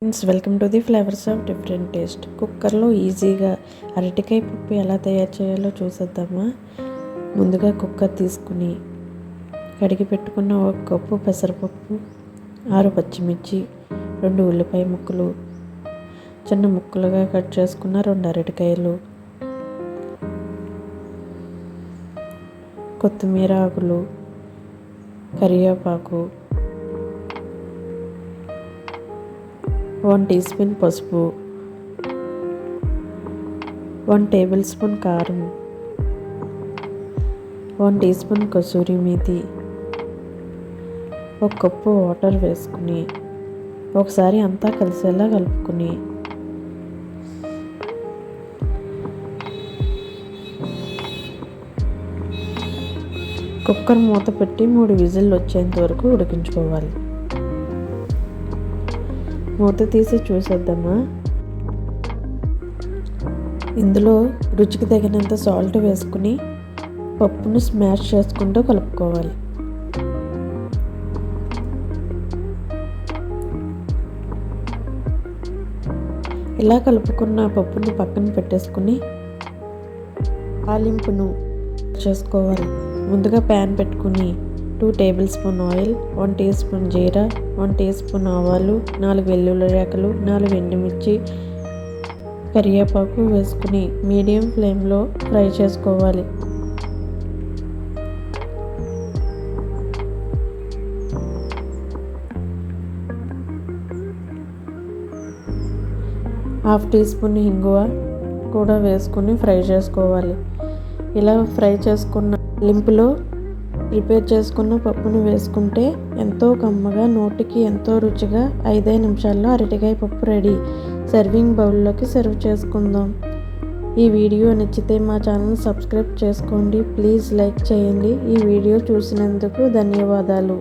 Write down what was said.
Friends, welcome to the flavours of different taste. కుక్కర్లో ఈజీగా అరటికాయ పప్పు ఎలా తయారు చేయాలో చూసేద్దామా. ముందుగా కుక్కర్ తీసుకుని కడిగి పెట్టుకున్న 1 కప్పు పెసరపప్పు, 6 పచ్చిమిర్చి, 2 ఉల్లిపాయ ముక్కలు, చిన్న ముక్కలుగా కట్ చేసుకున్న 2 అరటికాయలు, కొత్తిమీర ఆకులు, కరివేపాకు, 1 టీ స్పూన్ పసుపు, 1 టేబుల్ స్పూన్ కారం, 1 teaspoon kasuri methi, 1 cup water వేసుకుని ఒకసారి అంతా కలిసేలా కలుపుకుని కుక్కర్ మూత పెట్టి 3 విజిల్లు వచ్చేంత వరకు ఉడికించుకోవాలి. మూత తీసి చూసేద్దామా. ఇందులో రుచికి తగినంత సాల్ట్ వేసుకుని పప్పును స్మాష్ చేసుకుంటూ కలుపుకోవాలి. ఇలా కలుపుకున్న పప్పుని పక్కన పెట్టేసుకుని తాలింపును చేసుకోవాలి. ముందుగా ప్యాన్ పెట్టుకుని 2 tablespoon oil, 1 teaspoon జీరా, 1 టీ స్పూన్ ఆవాలు, 4 వెల్లుల్లి రేకలు, 4 ఎండుమిర్చి, కరివేపాకు వేసుకుని మీడియం ఫ్లేమ్లో ఫ్రై చేసుకోవాలి. హాఫ్ టీ స్పూన్ ఇంగువ కూడా వేసుకుని ఫ్రై చేసుకోవాలి. ఇలా ఫ్రై చేసుకున్న లింపులో ప్రిపేర్ చేసుకున్న పప్పును వేసుకుంటే ఎంతో కమ్మగా, నోటికి ఎంతో రుచిగా 5 నిమిషాల్లో అరటికాయ పప్పు రెడీ. సర్వింగ్ బౌల్లోకి సర్వ్ చేసుకుందాం. ఈ వీడియో నచ్చితే మా ఛానల్ సబ్స్క్రైబ్ చేసుకోండి. ప్లీజ్ లైక్ చేయండి. ఈ వీడియో చూసినందుకు ధన్యవాదాలు.